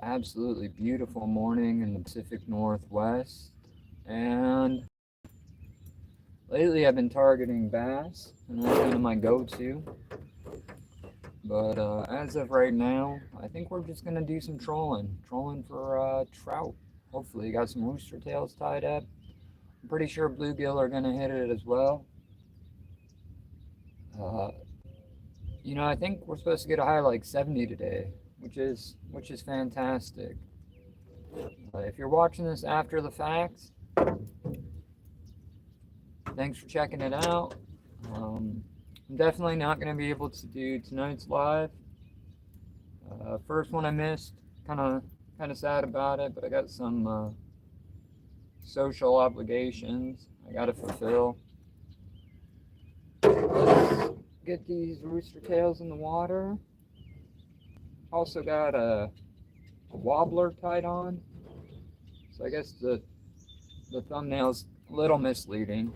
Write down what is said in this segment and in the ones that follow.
Absolutely beautiful morning in the Pacific Northwest. And lately I've been targeting bass, and that's kind of my go-to. But as of right now, I think we're just going to do some trolling for trout. Hopefully, got some rooster tails tied up. I'm pretty sure bluegill are going to hit it as well. Uh, I think we're supposed to get a high like 70 today, which is fantastic. If you're watching this after the fact, thanks for checking it out. Um, I'm definitely not going to be able to do tonight's live. First one I missed, kind of sad about it, but I got some social obligations I got to fulfill. Let's get these rooster tails in the water. Also got a wobbler tied on, so I guess the thumbnail's a little misleading.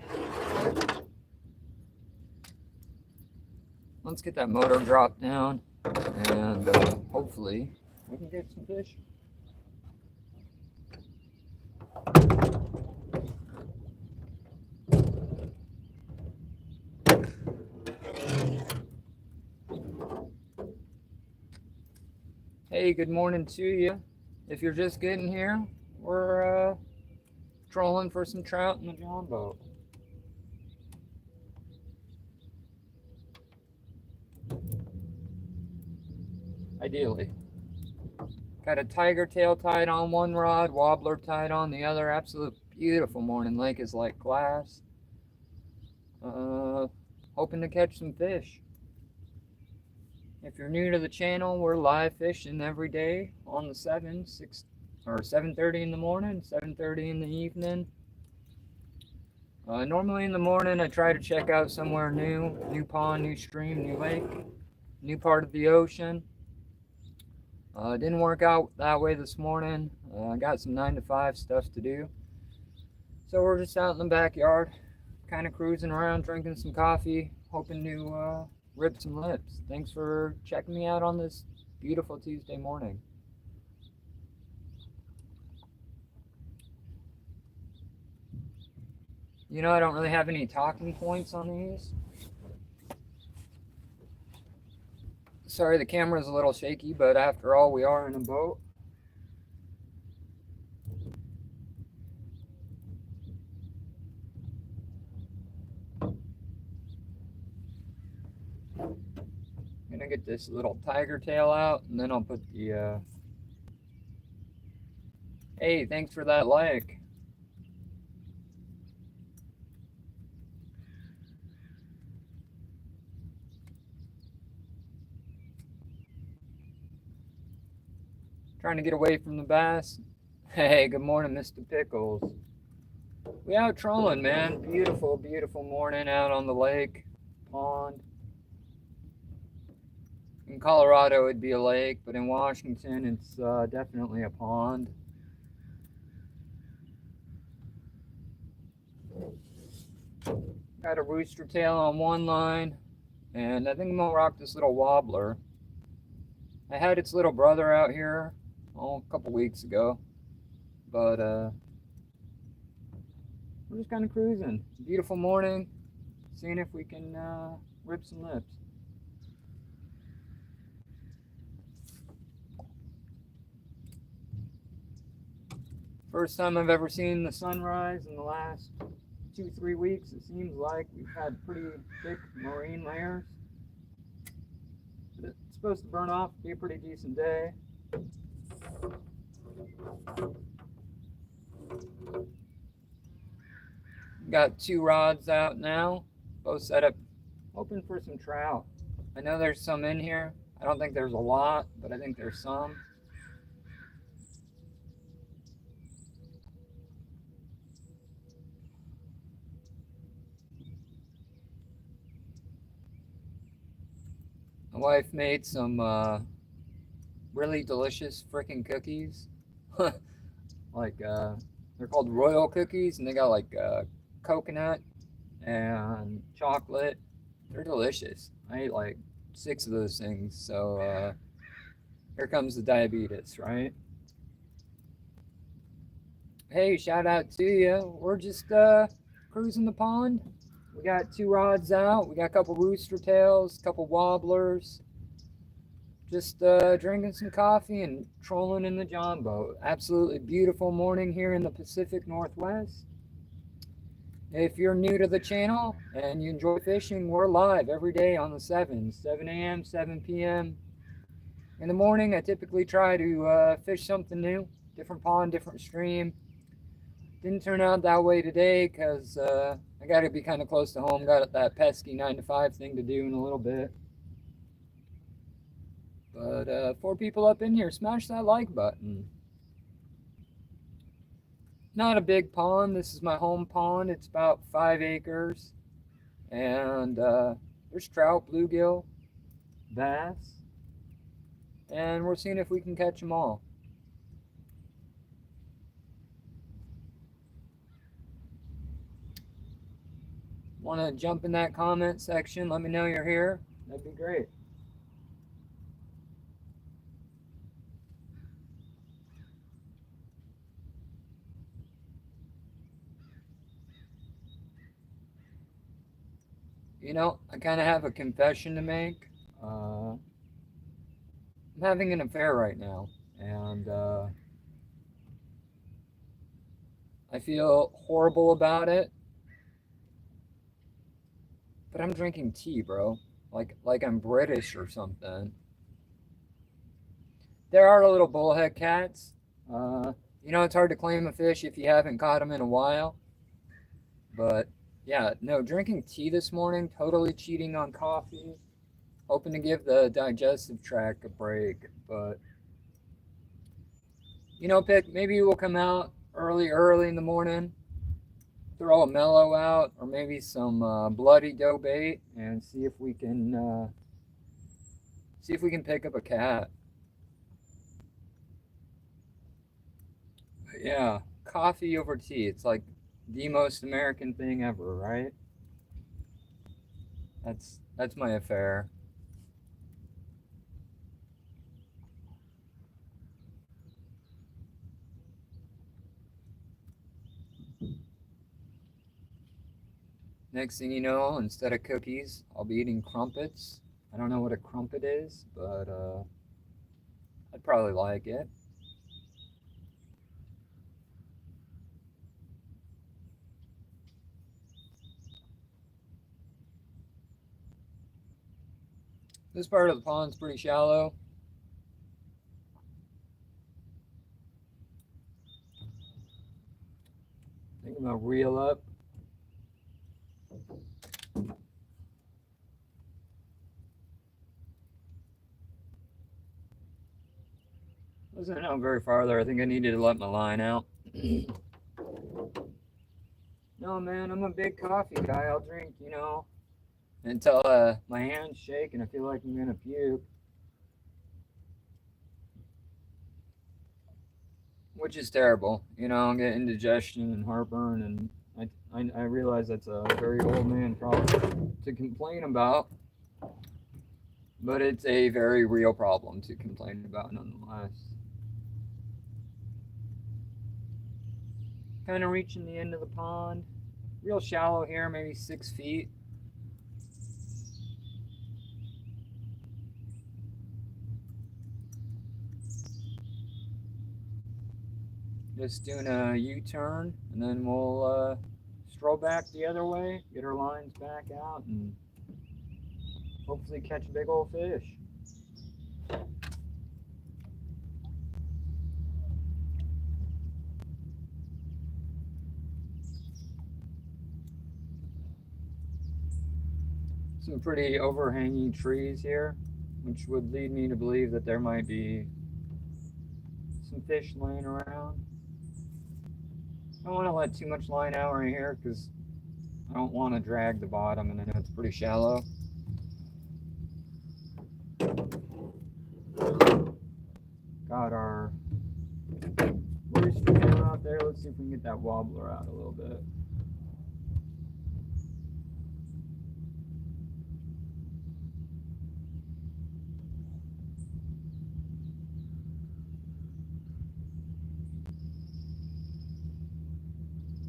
Let's get that motor dropped down, and hopefully we can get some fish. Hey, good morning to you. If you're just getting here, we're trolling for some trout in the Jhon boat. Ideally. Got a tiger tail tied on one rod, wobbler tied on the other. Absolute beautiful morning. Lake is like glass. Hoping to catch some fish. If you're new to the channel, we're live fishing every day on the 7:30 in the morning, 7:30 in the evening. Normally in the morning, I try to check out somewhere new pond, new stream, new lake, new part of the ocean. Didn't work out that way this morning. I got some 9 to 5 stuff to do. So we're just out in the backyard, kind of cruising around, drinking some coffee, hoping to rip some lips. Thanks for checking me out on this beautiful Tuesday morning. I don't really have any talking points on these. Sorry, the camera's a little shaky, but after all, we are in a boat. I'm gonna get this little tiger tail out, and then I'll put the, Hey, thanks for that like. Trying to get away from the bass. Hey, good morning, Mr. Pickles. We out trolling, man. Beautiful, beautiful morning out on the lake, pond. In Colorado, it'd be a lake, but in Washington, it's definitely a pond. Got a rooster tail on one line, and I think I'm gonna rock this little wobbler. I had its little brother out here a couple weeks ago, but we're just kind of cruising. Beautiful morning, seeing if we can rip some lips. First time I've ever seen the sunrise in the last 2-3 weeks. It seems like we've had pretty thick marine layers. But it's supposed to burn off, be a pretty decent day. Got 2 rods out now, both set up, hoping for some trout. I know there's some in here. I don't think there's a lot, but I think there's some. My wife made some really delicious freaking cookies. Like, they're called royal cookies, and they got like coconut and chocolate. They're delicious. I ate like 6 of those things, so here comes the diabetes, right? Hey, shout out to you. We're just cruising the pond. We got 2 rods out. We got a couple rooster tails, a couple wobblers. Just drinking some coffee and trolling in the Jhon boat. Absolutely beautiful morning here in the Pacific Northwest. If you're new to the channel and you enjoy fishing, we're live every day on the 7s, 7 a.m., 7 p.m. In the morning, I typically try to fish something new, different pond, different stream. Didn't turn out that way today because I got to be kind of close to home. Got that pesky 9 to 5 thing to do in a little bit. But 4 people up in here, smash that like button. Not a big pond. This is my home pond. It's about 5 acres. And there's trout, bluegill, bass. And we're seeing if we can catch them all. Want to jump in that comment section? Let me know you're here. That'd be great. You know, I kind of have a confession to make. I'm having an affair right now, and I feel horrible about it. But I'm drinking tea, bro. Like I'm British or something. There are little bullhead cats. You know, it's hard to claim a fish if you haven't caught them in a while. But yeah, no, drinking tea this morning, totally cheating on coffee. Hoping to give the digestive tract a break. But, you know, Pick, maybe we'll come out early in the morning, throw a mellow out, or maybe some bloody dough bait, and see if we can pick up a cat. But yeah, coffee over tea. It's like the most American thing ever, right? That's my affair. Next thing you know, instead of cookies, I'll be eating crumpets. I don't know what a crumpet is, but I'd probably like it. This part of the pond's pretty shallow. I think I'm gonna reel up. Wasn't out very far there. I think I needed to let my line out. No, man, I'm a big coffee guy. I'll drink, you know, until my hands shake and I feel like I'm gonna puke. Which is terrible. You know, I'm getting indigestion and heartburn, and I realize that's a very old man problem to complain about, but it's a very real problem to complain about nonetheless. Kind of reaching the end of the pond. Real shallow here, maybe 6 feet. Just doing a U-turn, and then we'll stroll back the other way, get our lines back out, and hopefully catch a big old fish. Some pretty overhanging trees here, which would lead me to believe that there might be some fish laying around. I don't want to let too much line out right here because I don't want to drag the bottom, and I know it's pretty shallow. Got our rooster tail out there. Let's see if we can get that wobbler out a little bit.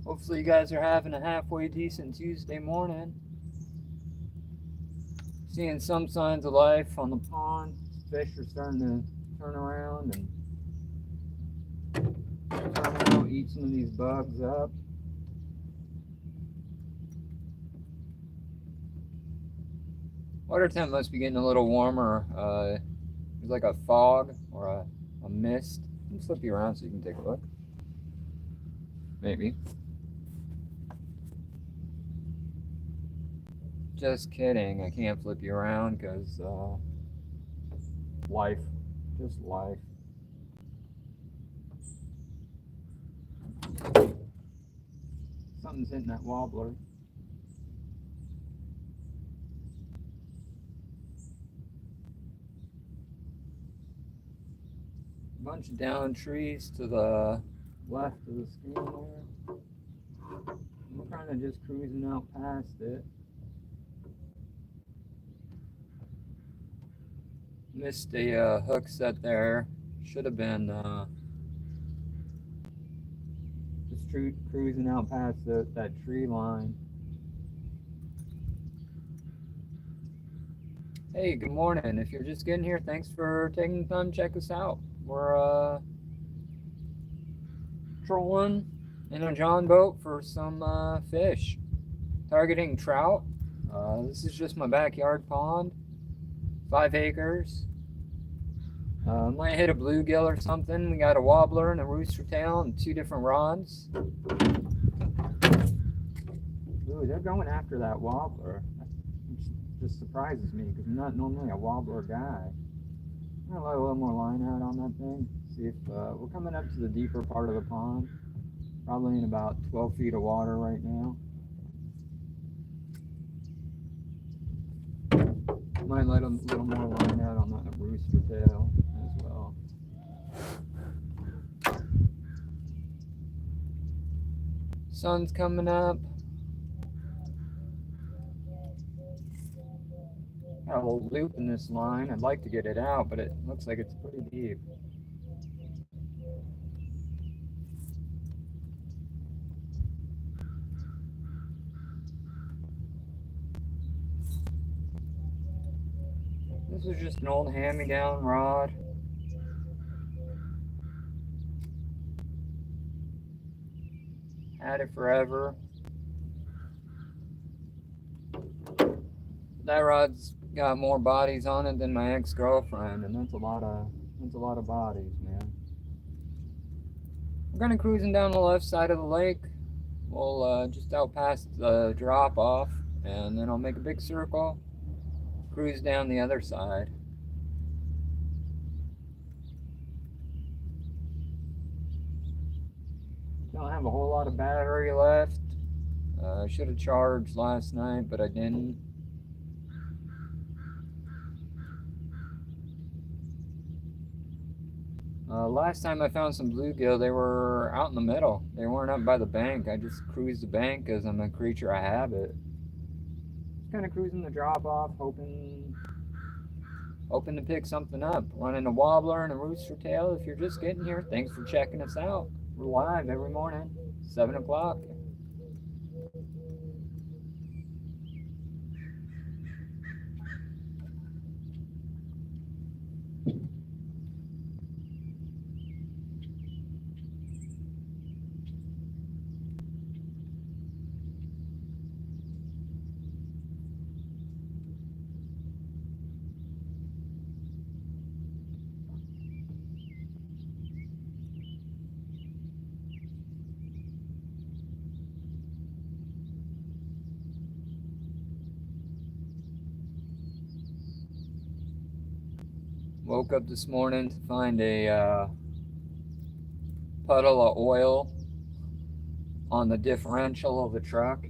Hopefully you guys are having a halfway decent Tuesday morning. Seeing some signs of life on the pond. Fish are starting to turn around and turn out, eat some of these bugs up. Water temp must be getting a little warmer. There's like a fog or a mist. Let me flip you around so you can take a look. Maybe. Just kidding. I can't flip you around because life. Just life. Something's hitting that wobbler. Bunch of down trees to the left of the screen there. I'm kind of just cruising out past it. Missed a hook set there. Should have been just cruising out past that tree line. Hey, good morning. If you're just getting here, thanks for taking the time to check us out. We're trolling in a Jhon boat for some fish, targeting trout. This is just my backyard pond, 5 acres. Might hit a bluegill or something. We got a wobbler and a rooster tail and 2 different rods. Ooh, they're going after that wobbler. It just surprises me because I'm not normally a wobbler guy. I'm gonna let a little more line out on that thing. See if we're coming up to the deeper part of the pond. Probably in about 12 feet of water right now. Might let a little more line out on that rooster tail as well. Sun's coming up. Got a little loop in this line. I'd like to get it out, but it looks like it's pretty deep. This is just an old hand-me-down rod. Had it forever. That rod's got more bodies on it than my ex-girlfriend, and that's a lot of bodies, man. We're gonna cruising down the left side of the lake. We'll just out past the drop-off, and then I'll make a big circle, cruise down the other side. Don't have a whole lot of battery left. I should have charged last night, but I didn't. Last time I found some bluegill, they were out in the middle. They weren't up by the bank. I just cruised the bank because I'm a creature of habit. Just kind of cruising the drop-off, hoping to pick something up. Running a wobbler and a rooster tail. If you're just getting here, thanks for checking us out. We're live every morning, 7 o'clock. Woke up this morning to find a puddle of oil on the differential of the truck,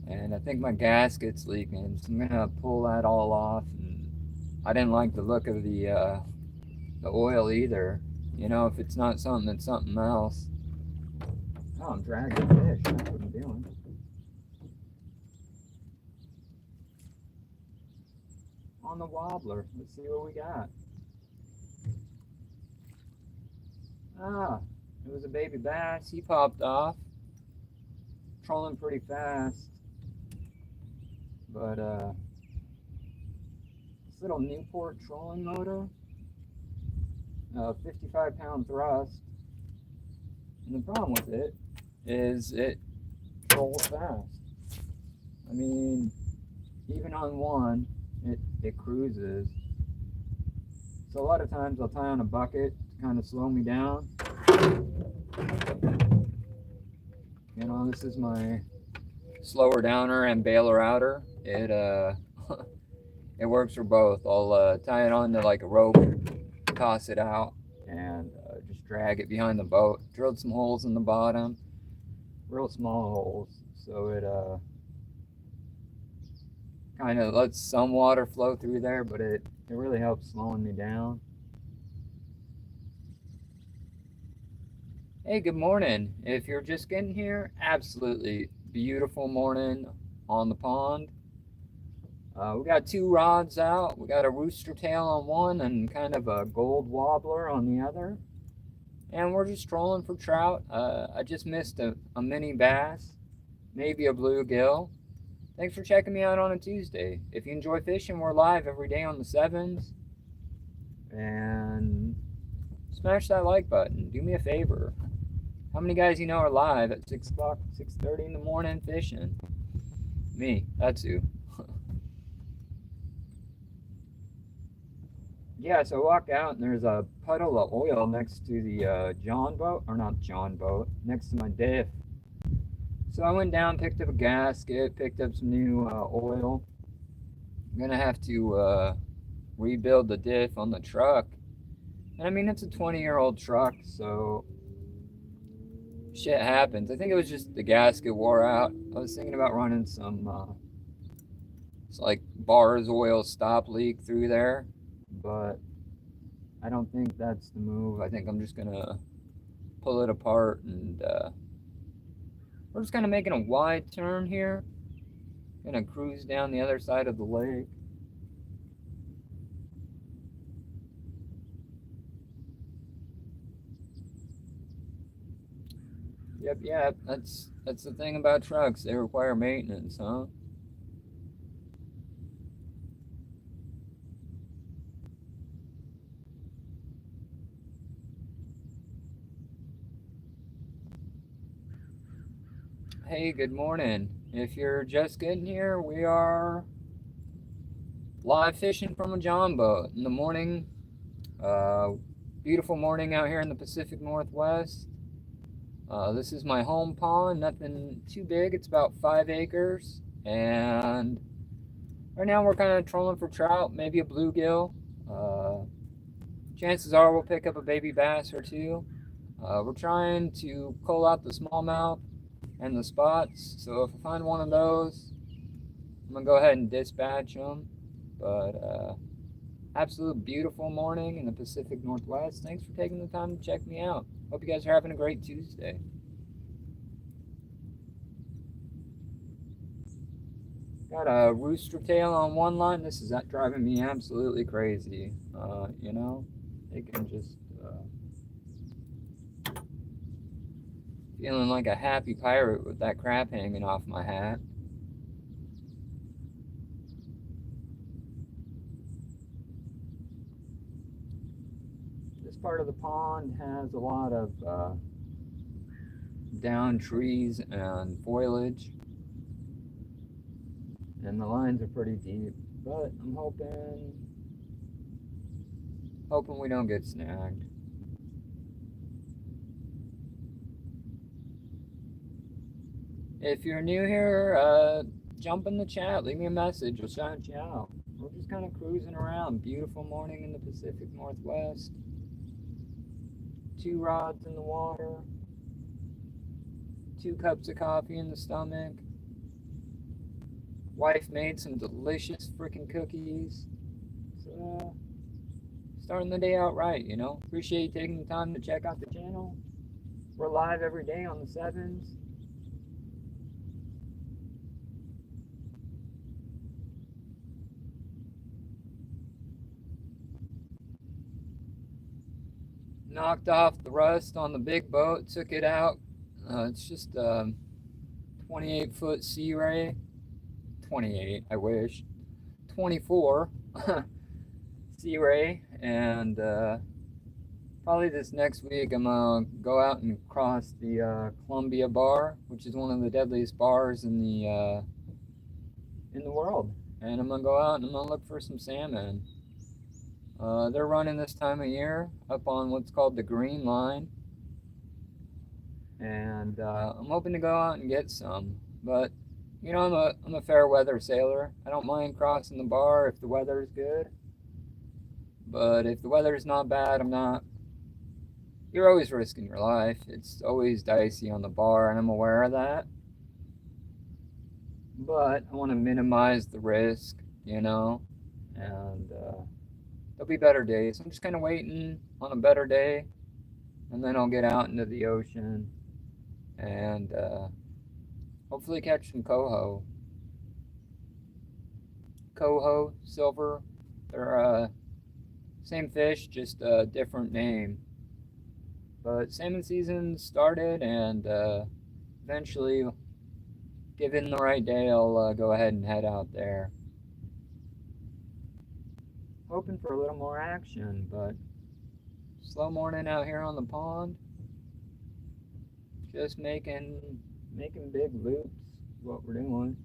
and I think my gasket's leaking, so I'm gonna pull that all off. And I didn't like the look of the oil either. You know, if it's not something, it's something else. Oh, I'm dragging fish. That's what I'm doing. On the wobbler. Let's see what we got. Ah, it was a baby bass. He popped off. trolling pretty fast. But this little Newport trolling motor, 55-pound thrust, and the problem with it is it trolls fast. I mean, even on one, it cruises. So a lot of times I'll tie on a bucket to kind of slow me down. You know, this is my slower downer and bailer outer. It it works for both. I'll tie it on to like a rope, toss it out, and just drag it behind the boat. Drilled some holes in the bottom, real small holes, so it kind of lets some water flow through there, but it really helps slowing me down. Hey, good morning. If you're just getting here, absolutely beautiful morning on the pond. We got 2 rods out. We got a rooster tail on one and kind of a gold wobbler on the other. And we're just trolling for trout. I just missed a mini bass, maybe a bluegill. Thanks for checking me out on a Tuesday. If you enjoy fishing, we're live every day on the 7s. And smash that like button. Do me a favor. How many guys you know are live at 6 o'clock, 6:30 in the morning fishing? Me, that's who. Yeah, so I walk out and there's a puddle of oil next to the Jhon boat, or not Jhon boat, next to my diff. So I went down, picked up a gasket, picked up some new oil. I'm gonna have to rebuild the diff on the truck. And I mean, it's a 20-year-old truck, so shit happens. I think it was just the gasket wore out. I was thinking about running some, it's like Bars oil stop leak through there, but I don't think that's the move. I think I'm just gonna pull it apart and we're just kind of making a wide turn here. Gonna cruise down the other side of the lake. Yep, that's the thing about trucks. They require maintenance, huh? Hey, good morning. If you're just getting here, we are live fishing from a Jhon boat in the morning. Beautiful morning out here in the Pacific Northwest. This is my home pond, nothing too big. It's about 5 acres. And right now we're kind of trolling for trout, maybe a bluegill. Chances are we'll pick up a baby bass or two. We're trying to cull out the smallmouth and the spots. So if I find one of those, I'm gonna go ahead and dispatch them. But absolute beautiful morning in the Pacific Northwest. Thanks for taking the time to check me out. Hope you guys are having a great Tuesday. Got a rooster tail on one line. This is driving me absolutely crazy. You know, it can just feeling like a happy pirate with that crap hanging off my hat. This part of the pond has a lot of down trees and foliage, and the lines are pretty deep, but I'm hoping we don't get snagged. If you're new here, jump in the chat, leave me a message, we'll shout you out. We're just kind of cruising around. Beautiful morning in the Pacific Northwest. 2 rods in the water. 2 cups of coffee in the stomach. Wife made some delicious freaking cookies. So, starting the day out right, you know. Appreciate you taking the time to check out the channel. We're live every day on the 7s. Knocked off the rust on the big boat, took it out. It's just 20 28-foot sea ray. 28, I wish. 24 sea ray, and probably this next week I'm gonna go out and cross the Columbia Bar, which is one of the deadliest bars in the world. And I'm gonna go out and I'm gonna look for some salmon. They're running this time of year up on what's called the Green Line, and I'm hoping to go out and get some. But you know, I'm a fair weather sailor. I don't mind crossing the bar if the weather's good. But if the weather's not bad, I'm not. You're always risking your life. It's always dicey on the bar, and I'm aware of that. But I want to minimize the risk, you know, and there'll be better days. I'm just kind of waiting on a better day, and then I'll get out into the ocean and hopefully catch some coho. Coho, silver, they're same fish, just a different name. But salmon season started, and eventually, given the right day, I'll go ahead and head out there. Hoping for a little more action, but slow morning out here on the pond. Just making big loops is what we're doing.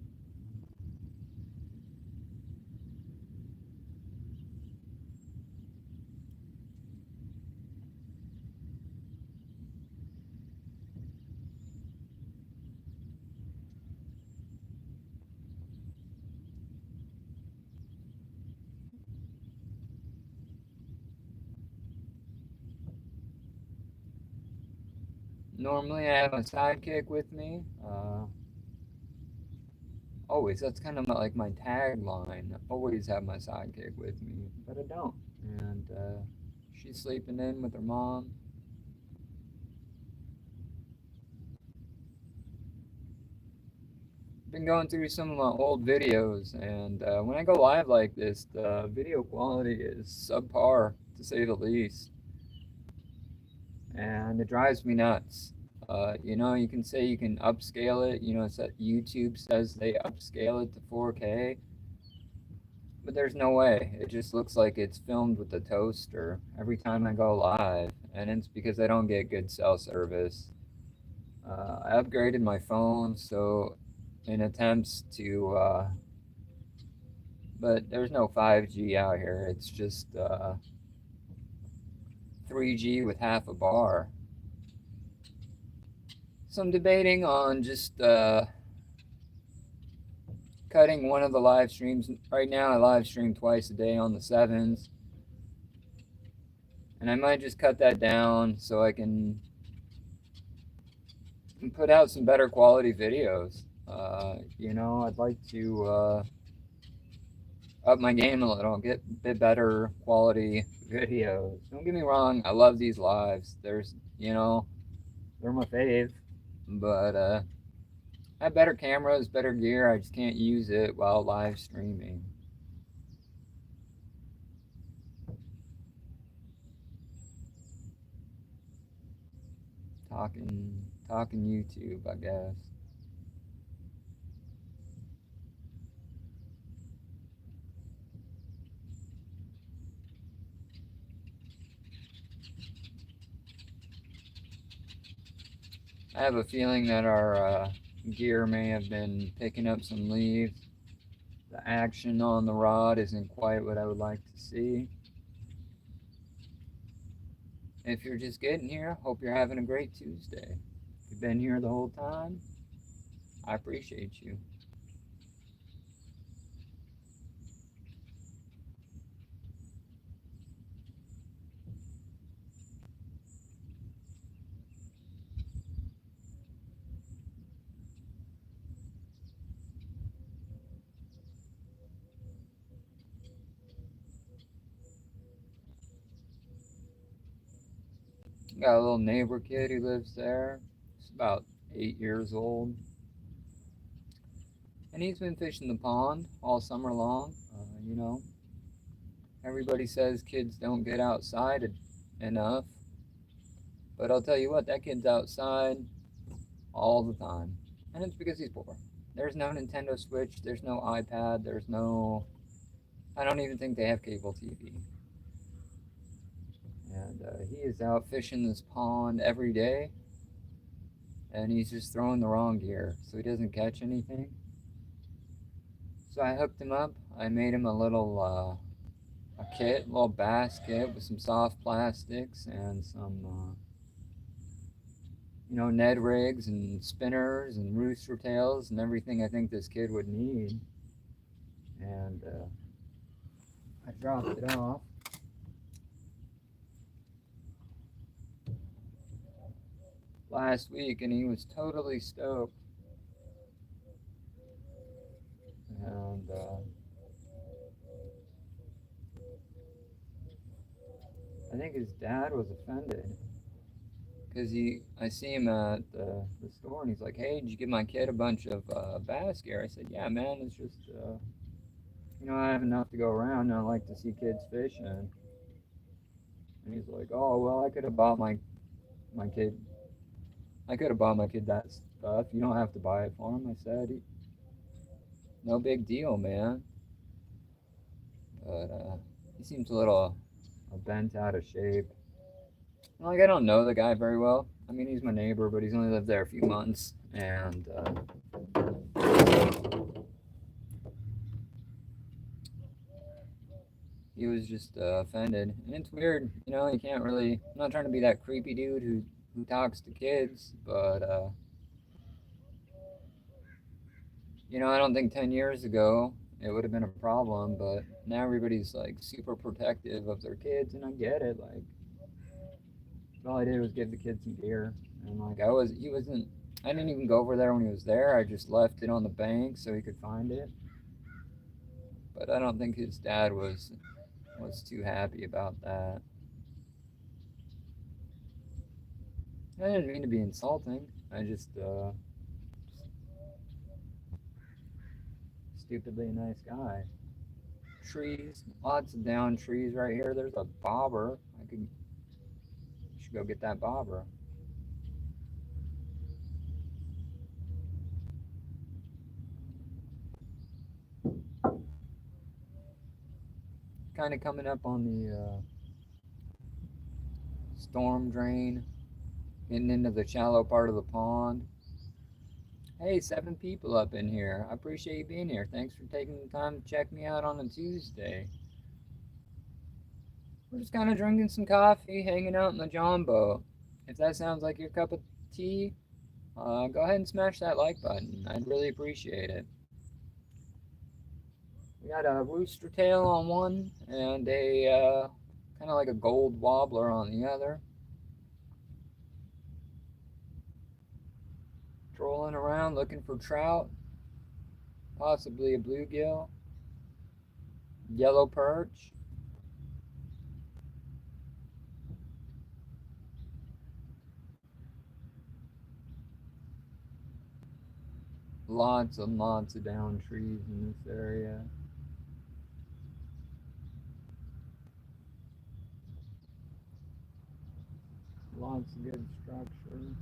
Normally I have a sidekick with me. Always, that's kind of like my tagline. Always have my sidekick with me, but I don't. And she's sleeping in with her mom. Been going through some of my old videos, and when I go live like this, the video quality is subpar, to say the least. And it drives me nuts. You know, you can say you can upscale it. You know, it's that YouTube says they upscale it to 4K, but there's no way. It just looks like it's filmed with a toaster every time I go live, and it's because I don't get good cell service. I upgraded my phone, so in attempts to, but there's no 5G out here. It's just 3G with half a bar. So I'm debating on just cutting one of the live streams. Right now I live stream twice a day on the 7s. And I might just cut that down so I can put out some better quality videos. You know, I'd like to up my game a little, get a bit better quality videos. Don't get me wrong, I love these lives. There's, you know, they're my fave. But I have better cameras, better gear. I just can't use it while live streaming. Talking YouTube, I guess. I have a feeling that our gear may have been picking up some leaves. The action on the rod isn't quite what I would like to see. If you're just getting here, hope you're having a great Tuesday. If you've been here the whole time, I appreciate you. Got a little neighbor kid who lives there. He's about 8 years old. And he's been fishing the pond all summer long. You know, everybody says kids don't get outside enough. But I'll tell you what, that kid's outside all the time. And it's because he's poor. There's no Nintendo Switch, there's no iPad, there's no... I don't even think they have cable TV. And he is out fishing this pond every day. And he's just throwing the wrong gear, so he doesn't catch anything. So I hooked him up. I made him a little kit, a little bass kit with some soft plastics and some, Ned rigs and spinners and rooster tails and everything I think this kid would need. And I dropped it off. Last week, and he was totally stoked. And I think his dad was offended because I see him at the store, and he's like, "Hey, did you give my kid a bunch of bass gear?" I said, "Yeah, man, it's just I have enough to go around, and I like to see kids fishing." And he's like, "Oh, well, I could have bought my kid. I could have bought my kid that stuff. You don't have to buy it for him." I said, "No big deal, man." But he seems a little bent out of shape. Like, I don't know the guy very well. I mean, he's my neighbor, but he's only lived there a few months, and he was just offended. And it's weird, you can't really... I'm not trying to be that creepy dude who talks to kids, but I don't think 10 years ago it would have been a problem, but now everybody's like super protective of their kids, and I get it. Like, all I did was give the kid some gear, and like I didn't even go over there when he was there. I just left it on the bank so he could find it. But I don't think his dad was too happy about that. I didn't mean to be insulting. I just stupidly a nice guy. Trees, lots of down trees right here. There's a bobber. Should go get that bobber. Kind of coming up on the storm drain, getting into the shallow part of the pond. Hey, 7 people up in here. I appreciate you being here. Thanks for taking the time to check me out on a Tuesday. We're just kind of drinking some coffee, hanging out in the Jhon boat. If that sounds like your cup of tea, go ahead and smash that like button. I'd really appreciate it. We got a rooster tail on one and a kind of like a gold wobbler on the other. Trolling around looking for trout, possibly a bluegill, yellow perch. Lots and lots of down trees in this area. Lots of good structure.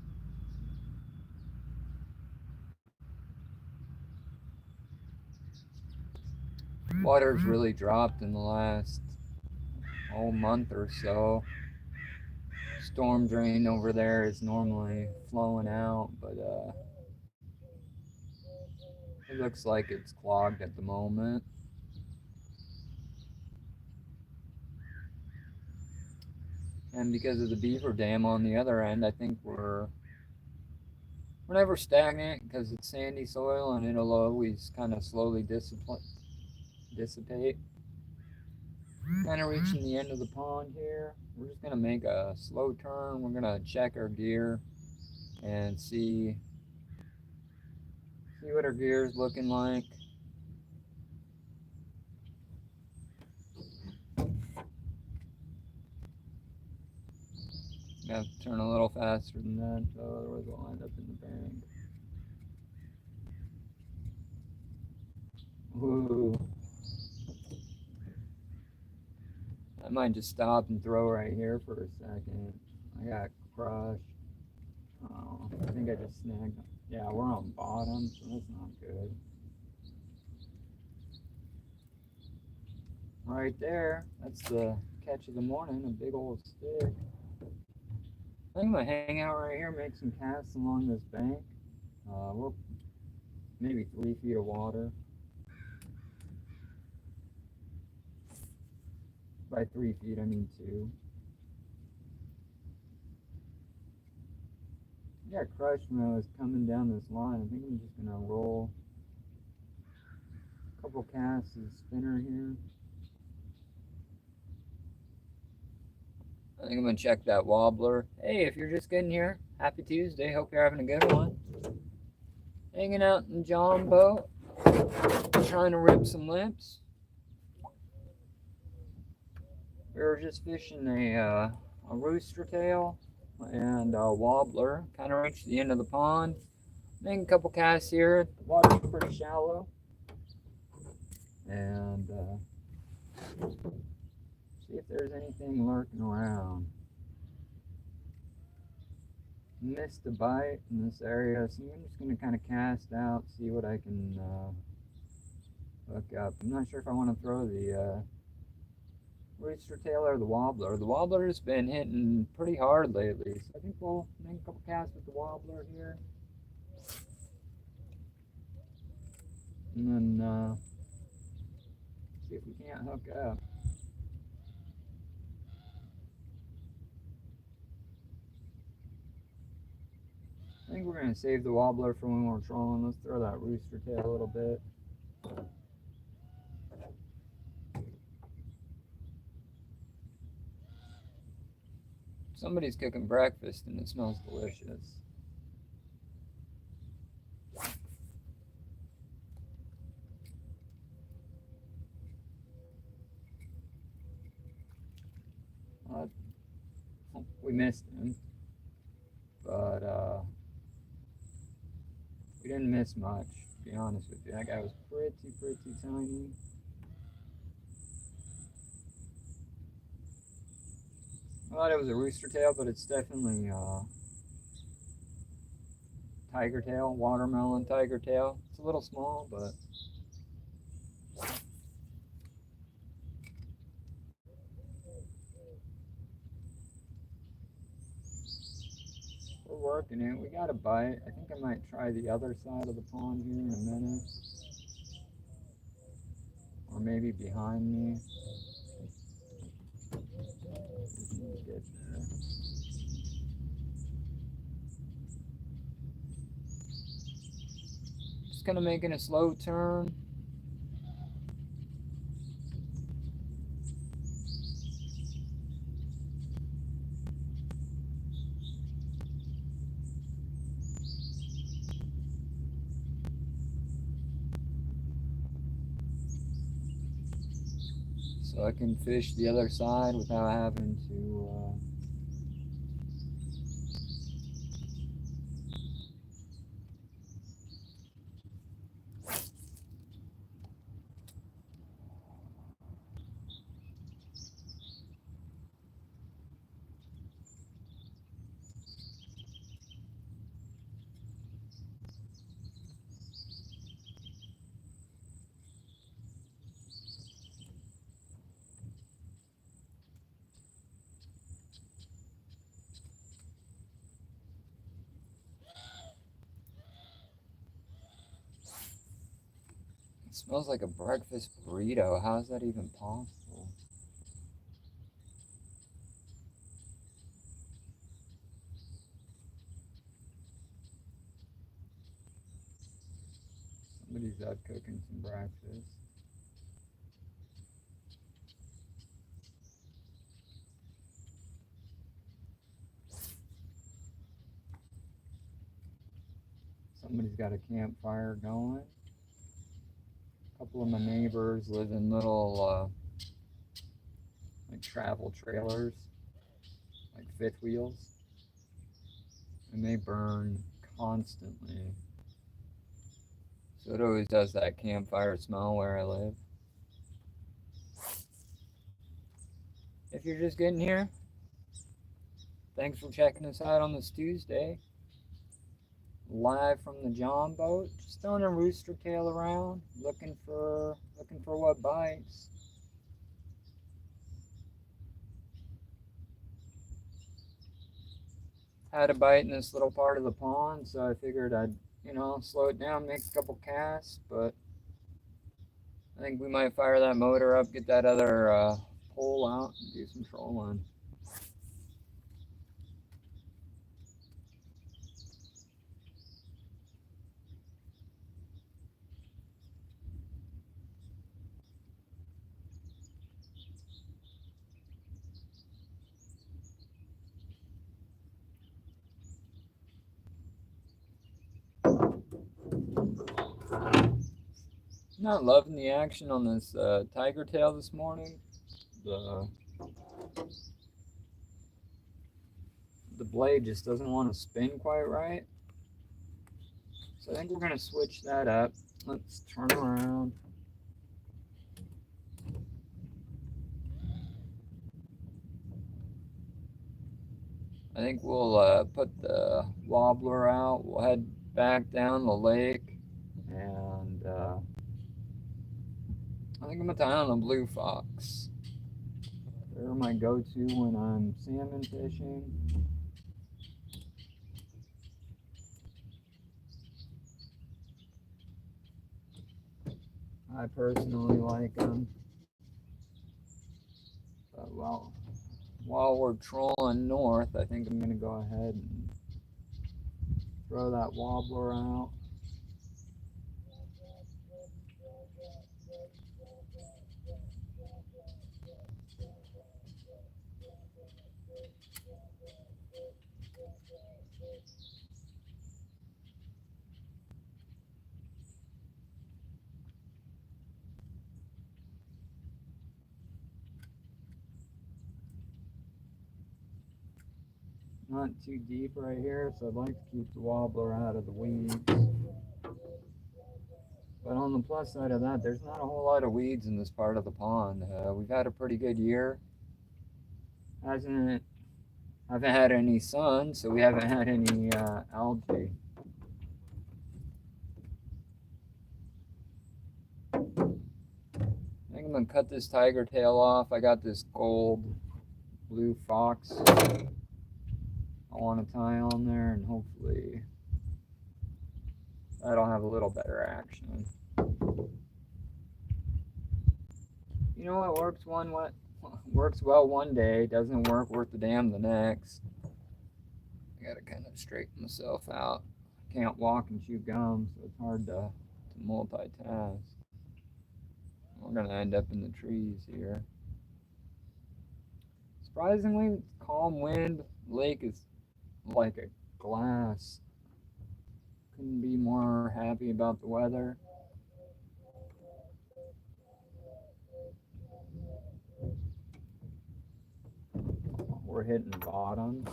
Water's really dropped in the last month or so. Storm drain over there is normally flowing out, but it looks like it's clogged at the moment. And because of the beaver dam on the other end, I think we're never stagnant because it's sandy soil and it'll always kind of slowly dissipate. Kind of reaching the end of the pond here. We're just gonna make a slow turn. We're gonna check our gear and see what our gear is looking like. Got to turn a little faster than that, so otherwise we'll end up in the bank. Ooh. I might just stop and throw right here for a second. I got crushed. Oh, I think I just snagged Yeah, we're on bottom, so that's not good. Right there, that's the catch of the morning, a big old stick. I think I'm gonna hang out right here, make some casts along this bank. We're maybe 3 feet of water. By 3 feet, I mean two. I got crushed when I was coming down this line. I think I'm just gonna roll a couple casts of spinner here. I think I'm gonna check that wobbler. Hey, if you're just getting here, happy Tuesday. Hope you're having a good one. Hanging out in Jhon boat, trying to rip some lips. We were just fishing a rooster tail and a wobbler. Kind of reached the end of the pond. Making a couple casts here. The water's pretty shallow. And see if there's anything lurking around. Missed a bite in this area, so I'm just going to kind of cast out, see what I can hook up. I'm not sure if I want to throw the rooster tail or the wobbler. The wobbler's been hitting pretty hard lately, so I think we'll make a couple casts with the wobbler here. And then see if we can't hook up. I think we're going to save the wobbler for when we're trolling. Let's throw that rooster tail a little bit. Somebody's cooking breakfast and it smells delicious. We missed him, but we didn't miss much, to be honest with you. That guy was pretty tiny. I thought it was a rooster tail, but it's definitely tiger tail, watermelon tiger tail. It's a little small, but we're working it. We got a bite. I think I might try the other side of the pond here in a minute. Or maybe behind me. Just need to get there. Just kind of making a slow turn. So I can fish the other side without having to It smells like a breakfast burrito. How is that even possible? Somebody's out cooking some breakfast. Somebody's got a campfire going. A couple of my neighbors live in little like travel trailers, like fifth wheels, and they burn constantly. So it always does that campfire smell where I live. If you're just getting here, thanks for checking us out on this Tuesday. live from the Jhon boat, just throwing a rooster tail around, looking for what bites. Had a bite in this little part of the pond, so I figured I'd, slow it down, make a couple casts, but I think we might fire that motor up, get that other pole out, and do some trolling. Not loving the action on this tiger tail this morning. The blade just doesn't want to spin quite right. So I think we're going to switch that up. Let's turn around. I think we'll put the wobbler out. We'll head back down the lake, and I think I'm gonna tie on a blue fox. They're my go-to when I'm salmon fishing. I personally like them. But while we're trolling north, I think I'm gonna go ahead and throw that wobbler out. Not too deep right here, so I'd like to keep the wobbler out of the weeds. But on the plus side of that, there's not a whole lot of weeds in this part of the pond. We've had a pretty good year. Haven't had any sun, so we haven't had any algae. I think I'm gonna cut this tiger tail off. I got this gold blue fox I want to tie on there, and hopefully that'll have a little better action. You know what works well one day, doesn't work worth a damn the next. I gotta kind of straighten myself out. I can't walk and chew gum, so it's hard to multitask. We're gonna end up in the trees here. Surprisingly, calm wind. Lake is like a glass. Couldn't be more happy about the weather. We're hitting bottom,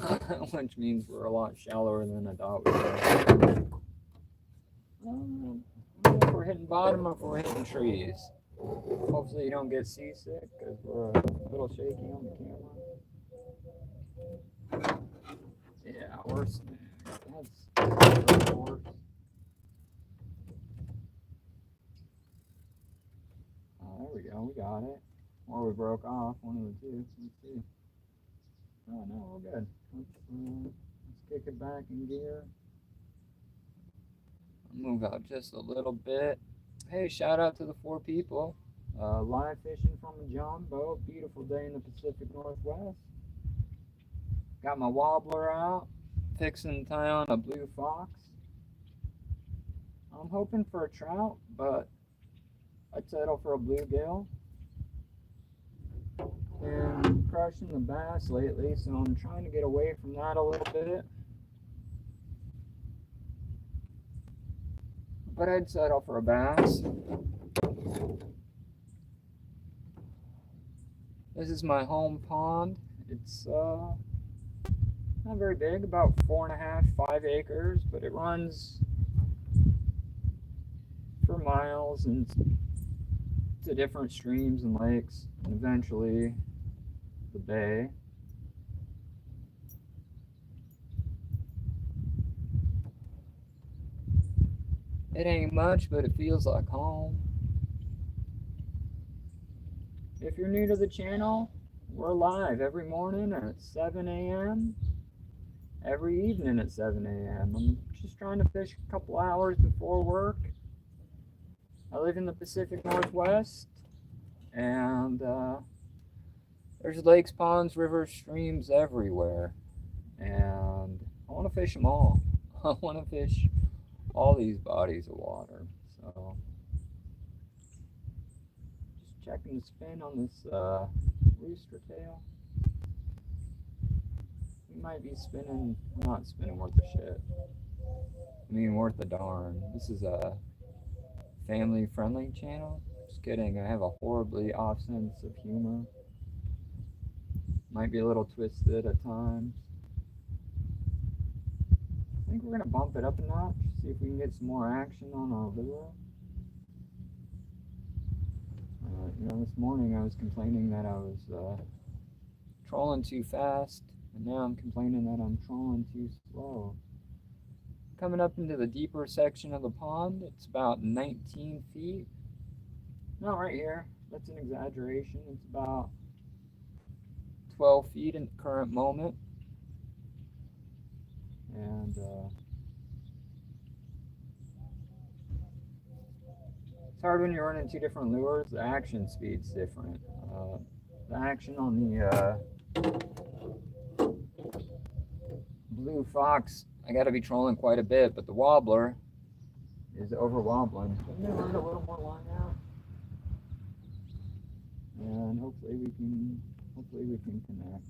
which means we're a lot shallower than I thought we were. I don't know if we're hitting bottom or if we're hitting trees. Hopefully you don't get seasick, because we're a little shaky on the camera. Yeah, we're smacked. That's horse. There we go, we got it. Or we broke off, one of the two. Let's see. Oh no, we're good. Let's kick it back in gear. Move out just a little bit. Hey, shout out to the 4 people. Live fishing from a Jhon boat. Beautiful day in the Pacific Northwest. Got my wobbler out. Fixing to tie on a blue fox. I'm hoping for a trout, but I'd settle for a bluegill. And crushing the bass lately, so I'm trying to get away from that a little bit. But I'd settle for a bass. This is my home pond. It's not very big, about 4.5, 5 acres, but it runs for miles and to different streams and lakes, and eventually the bay. It ain't much, but it feels like home. If you're new to the channel, we're live every morning at 7 a.m., every evening at 7 a.m. I'm just trying to fish a couple hours before work. I live in the Pacific Northwest, and there's lakes, ponds, rivers, streams everywhere. And I want to fish them all. I want to fish all these bodies of water. So, just checking the spin on this rooster tail. We might be spinning, not spinning worth a shit. I mean, worth a darn. This is a family friendly channel. Just kidding, I have a horribly off sense of humor. Might be a little twisted at times. I think we're gonna bump it up a notch, see if we can get some more action on our lure. This morning I was complaining that I was trolling too fast, and now I'm complaining that I'm trolling too slow. Coming up into the deeper section of the pond, it's about 19 feet. Not right here, that's an exaggeration. It's about 12 feet in the current moment. And it's hard when you're running two different lures. The action speed's different. The action on the blue fox, I gotta be trolling quite a bit, but the wobbler is over wobbling. I'm gonna run a little more line out, and hopefully we can connect.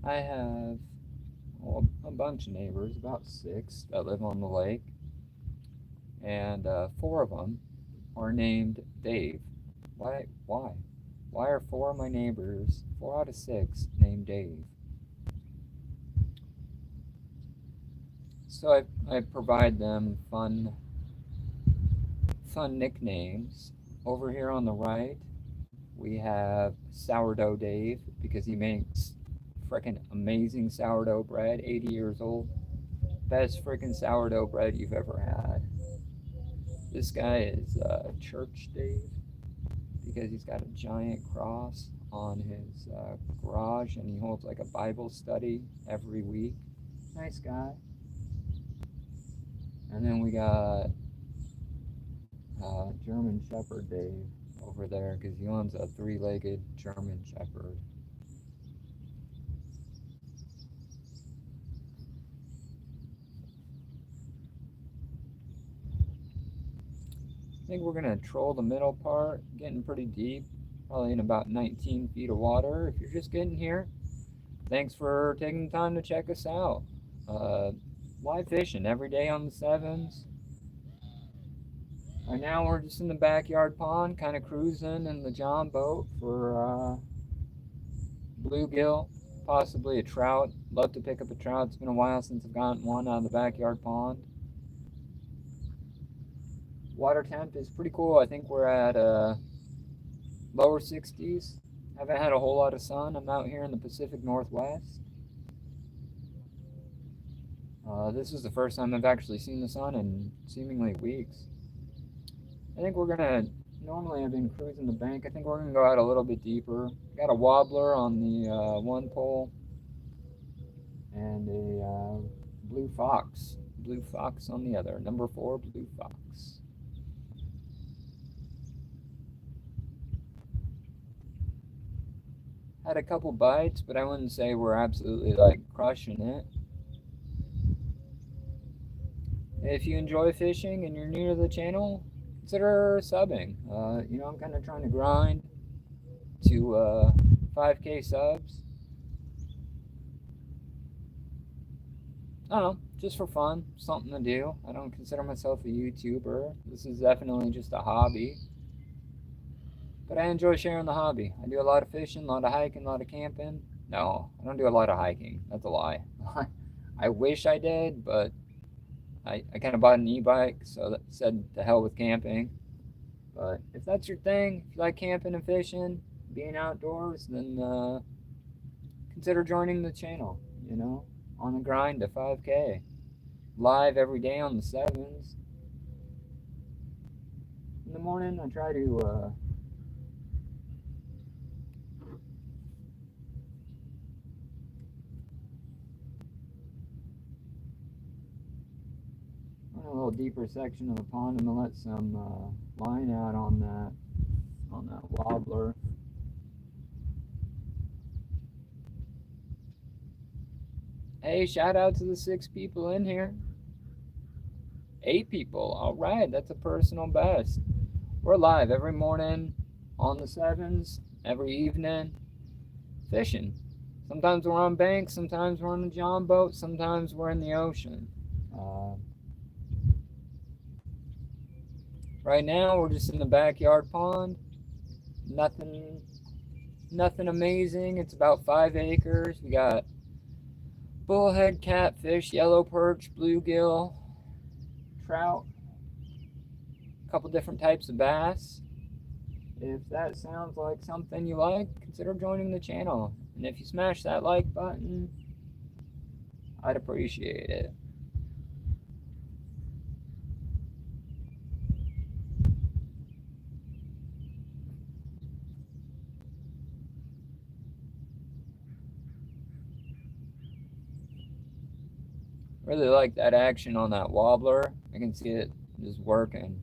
I have a bunch of neighbors, about 6, that live on the lake, and 4 of them are named Dave. Why? Why are 4 of my neighbors, 4 out of 6, named Dave? So I provide them fun nicknames. Over here on the right, we have Sourdough Dave, because he makes freaking amazing sourdough bread, 80 years old. Best freaking sourdough bread you've ever had. This guy is Church Dave, because he's got a giant cross on his garage, and he holds like a Bible study every week. Nice guy. And then we got German Shepherd Dave over there, because he owns a 3-legged German Shepherd. I think we're gonna troll the middle part, getting pretty deep, probably in about 19 feet of water. If you're just getting here, thanks for taking the time to check us out. Live fishing every day on the 7s. Right now we're just in the backyard pond, kind of cruising in the Jhon boat for bluegill, possibly a trout. Love to pick up a trout. It's been a while since I've gotten one out of the backyard pond. Water temp is pretty cool. I think we're at lower 60s. Haven't had a whole lot of sun. I'm out here in the Pacific Northwest. This is the first time I've actually seen the sun in seemingly weeks. I think we're gonna, normally I've been cruising the bank. I think we're gonna go out a little bit deeper. Got a wobbler on the one pole, and a blue fox on the other. Number 4 blue fox. Had a couple bites, but I wouldn't say we're absolutely like crushing it. If you enjoy fishing and you're new to the channel, consider subbing. I'm kind of trying to grind to 5K subs. I don't know, just for fun, something to do. I don't consider myself a YouTuber. This is definitely just a hobby. But I enjoy sharing the hobby. I do a lot of fishing, a lot of hiking, a lot of camping. No, I don't do a lot of hiking. That's a lie. I wish I did, but I kind of bought an e-bike, so that said to hell with camping. But if that's your thing, if you like camping and fishing, being outdoors, then consider joining the channel. You know, on the grind to 5K, live every day on the sevens. In the morning, I try to run a little deeper section of the pond. I'm gonna let some line out on that wobbler. Hey, shout out to the 6 people in here. 8 people. All right, that's a personal best. We're live every morning on the sevens, every evening, fishing. Sometimes we're on banks, sometimes we're on a Jhon boat, sometimes we're in the ocean. Right now, we're just in the backyard pond. Nothing amazing. It's about 5 acres. We got bullhead, catfish, yellow perch, bluegill, trout, a couple different types of bass. If that sounds like something you like, consider joining the channel. And if you smash that like button, I'd appreciate it. Really like that action on that wobbler. I can see it just working.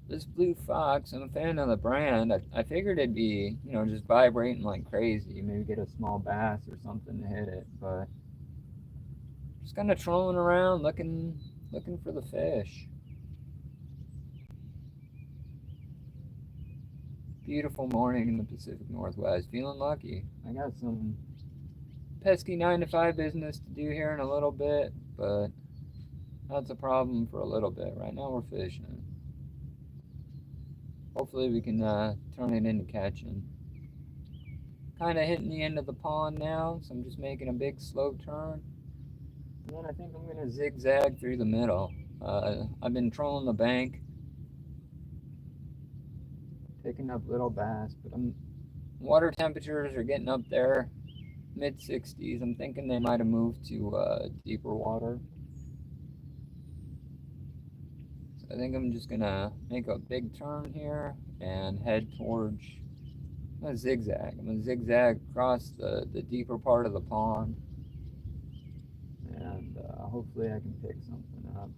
This blue fox, I'm a fan of the brand. I figured it'd be, just vibrating like crazy. Maybe get a small bass or something to hit it, but just kind of trolling around, looking for the fish. Beautiful morning in the Pacific Northwest. Feeling lucky. I got some pesky 9-to-5 business to do here in a little bit, but that's a problem for a little bit. Right now we're fishing. Hopefully we can turn it into catching. Kind of hitting the end of the pond now, so I'm just making a big slow turn. And then I think I'm going to zigzag through the middle. I've been trolling the bank, picking up little bass, but water temperatures are getting up there, mid-60s. I'm thinking they might have moved to deeper water. So I think I'm just going to make a big turn here and head towards, I'm going to zigzag across the deeper part of the pond. And hopefully I can pick something up.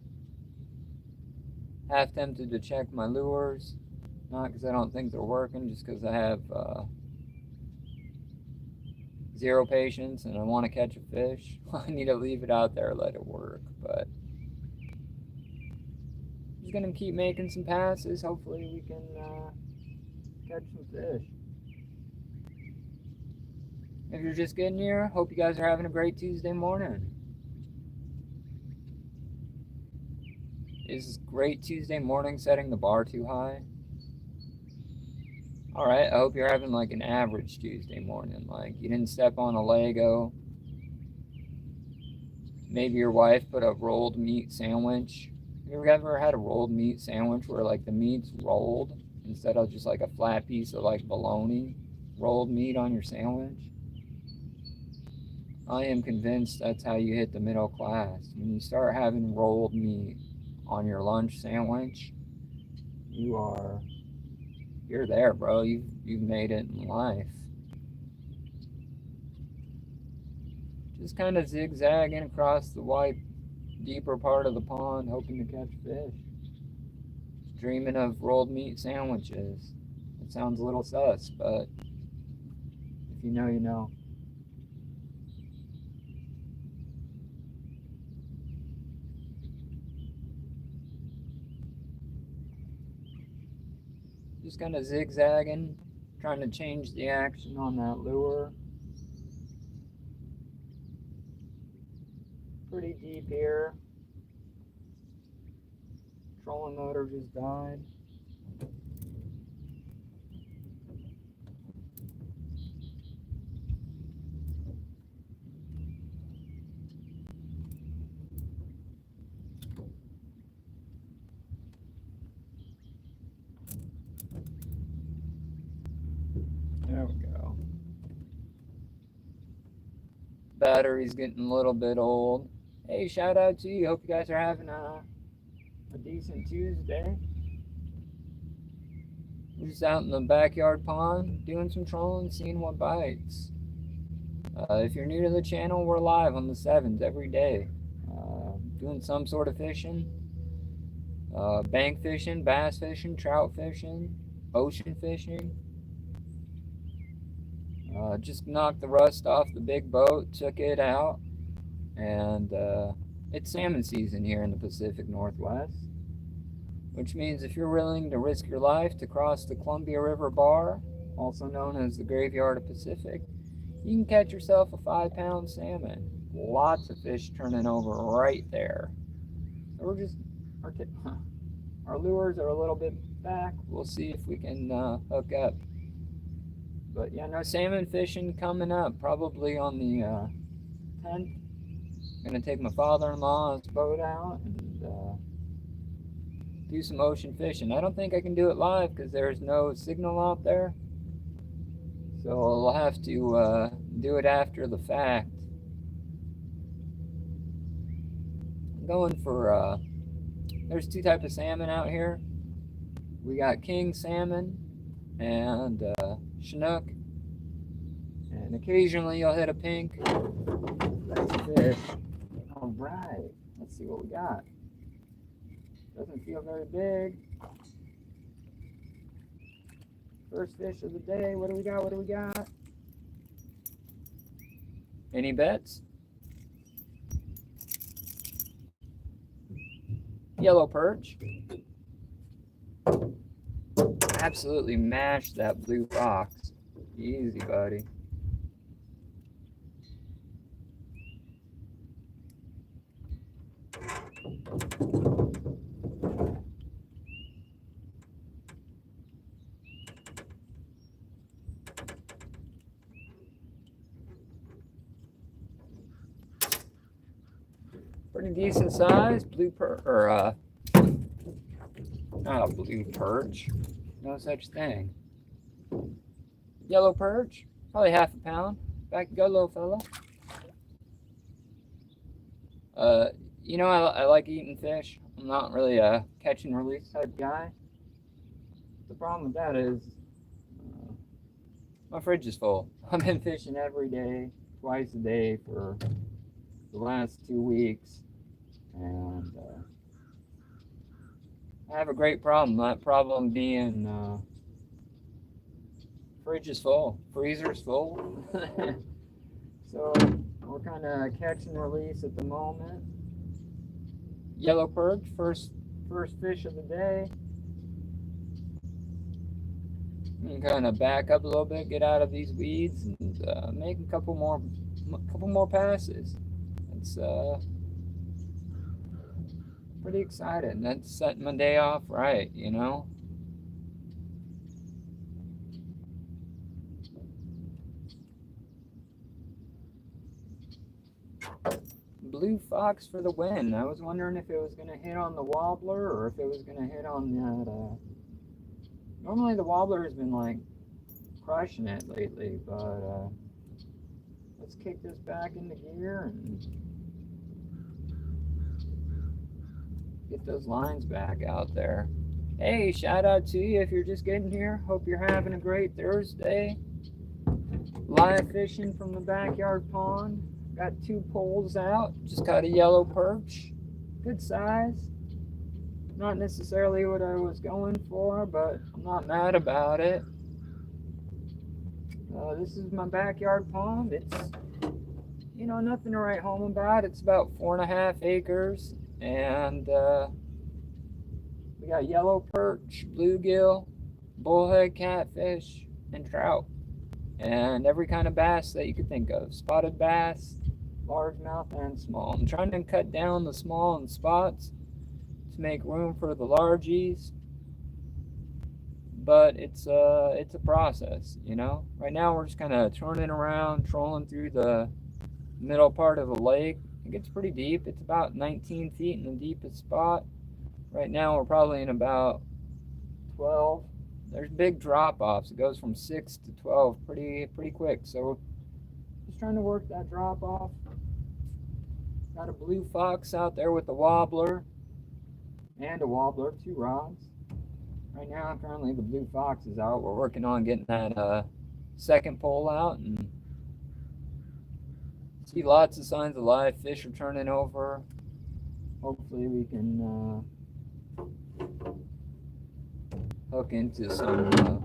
Half tempted to check my lures, not because I don't think they're working, just because I have zero patience and I want to catch a fish. I need to leave it out there, let it work. But I'm just gonna keep making some passes. Hopefully we can catch some fish. If you're just getting here, hope you guys are having a great Tuesday morning. Is this great Tuesday morning setting the bar too high? Alright, I hope you're having like an average Tuesday morning. Like you didn't step on a Lego. Maybe your wife put a rolled meat sandwich. Have you ever had a rolled meat sandwich where like the meat's rolled instead of just like a flat piece of like bologna rolled meat on your sandwich? I am convinced that's how you hit the middle class. When you start having rolled meat on your lunch sandwich, you're there, bro. You've made it in life. Just kind of zigzagging across the wide, deeper part of the pond, hoping to catch fish. Dreaming of rolled meat sandwiches. It sounds a little sus, but if you know, you know. Just kind of zigzagging, trying to change the action on that lure. Pretty deep here. Trolling motor just died. battery's getting a little bit old. Hey, shout out to you. Hope you guys are having a decent Tuesday. Just out in the backyard pond, doing some trolling, seeing what bites. If you're new to the channel, we're live on the 7s every day. Doing some sort of fishing. Bank fishing, bass fishing, trout fishing, ocean fishing. Just knocked the rust off the big boat, took it out, and it's salmon season here in the Pacific Northwest, which means if you're willing to risk your life to cross the Columbia River Bar, also known as the Graveyard of Pacific, you can catch yourself a 5-pound salmon. Lots of fish turning over right there. So we're just, our lures are a little bit back. We'll see if we can hook up. But yeah, no salmon fishing coming up, probably on the 10th. I'm gonna take my father-in-law's boat out and do some ocean fishing. I don't think I can do it live because there's no signal out there. So I'll have to do it after the fact. I'm going for, there's 2 types of salmon out here. We got king salmon and Chinook. And occasionally you'll hit a pink. That's a fish. Alright, let's see what we got. Doesn't feel very big. First fish of the day. What do we got? What do we got? Any bets? Yellow perch. Absolutely mashed that blue fox. Easy, buddy. Pretty decent size, blue not a blue perch, no such thing. Yellow perch, probably half a pound. Back to go, little fella. You know, I like eating fish. I'm not really a catch and release type guy. The problem with that is my fridge is full. I've been fishing every day, twice a day for the last 2 weeks, and I have a great problem. That problem being fridge is full, freezer's full. So we're kind of catch and release at the moment. Yellow perch, first fish of the day. And kind of back up a little bit, get out of these weeds, and make a couple more passes. It's pretty exciting. That's setting my day off right, you know. Blue fox for the win. I was wondering if it was going to hit on the wobbler or if it was going to hit on that. Normally the wobbler has been like crushing it lately, but let's kick this back into gear and get those lines back out there. Hey, shout out to you if you're just getting here. Hope you're having a great Thursday. Live fishing from the backyard pond. Got 2 poles out. Just caught a yellow perch. Good size. Not necessarily what I was going for, but I'm not mad about it. This is my backyard pond. It's, you know, nothing to write home about. It's about 4.5 acres. And we got yellow perch, bluegill, bullhead catfish, and trout. And every kind of bass that you could think of. Spotted bass, largemouth, and small. I'm trying to cut down the small and spots to make room for the largies. But it's a process, you know. Right now we're just kind of turning around, trolling through the middle part of the lake. It gets pretty deep. It's about 19 feet in the deepest spot. Right now we're probably in about 12. There's big drop-offs. It goes from 6 to 12 pretty quick. So Just trying to work that drop off. Got a blue fox out there with a wobbler and a wobbler, 2 rods. Right now, currently the blue fox is out. We're working on getting that second pole out, and see lots of signs of life. Fish are turning over. Hopefully we can hook into some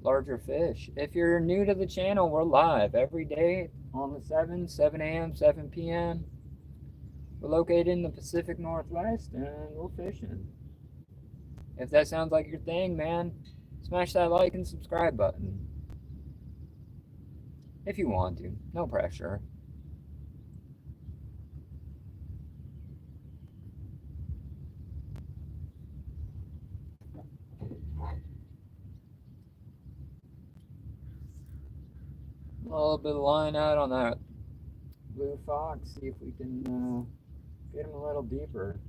larger fish. If you're new to the channel, we're live every day on the 7 a.m., 7 p.m. We're located in the Pacific Northwest, and we're fishing. If that sounds like your thing, man, smash that like and subscribe button. If you want to, no pressure. A little bit of line out on that blue fox, see if we can get him a little deeper.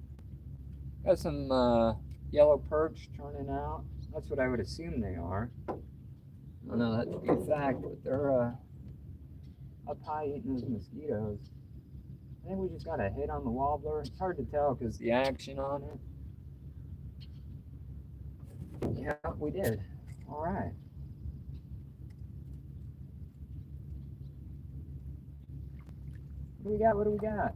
Got some yellow perch turning out. That's what I would assume they are. I don't know that to be a fact, but they're up high eating those mosquitoes. I think we just got a hit on the wobbler. It's hard to tell because the action on it. Yeah, we did. All right. What do we got? What do we got?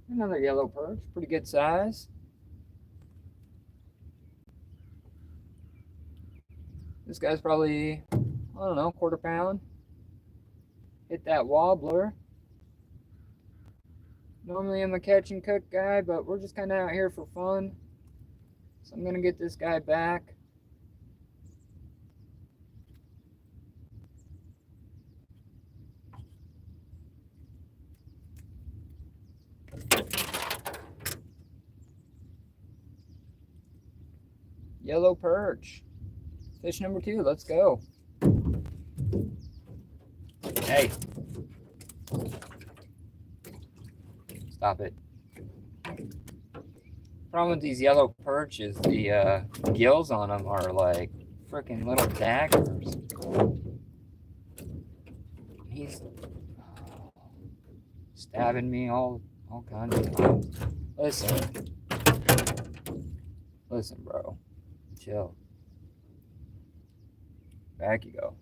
Another yellow perch, pretty good size. This guy's probably, I don't know, 1/4 pound. Hit that wobbler. Normally I'm a catch and cook guy, but we're just kind of out here for fun. So I'm gonna get this guy back. Yellow perch. Fish number 2, let's go. Hey. Stop it. Problem with these yellow perch is the gills on them are like freaking little daggers. He's stabbing me all kinds of times. Listen, bro. Chill. Back you go.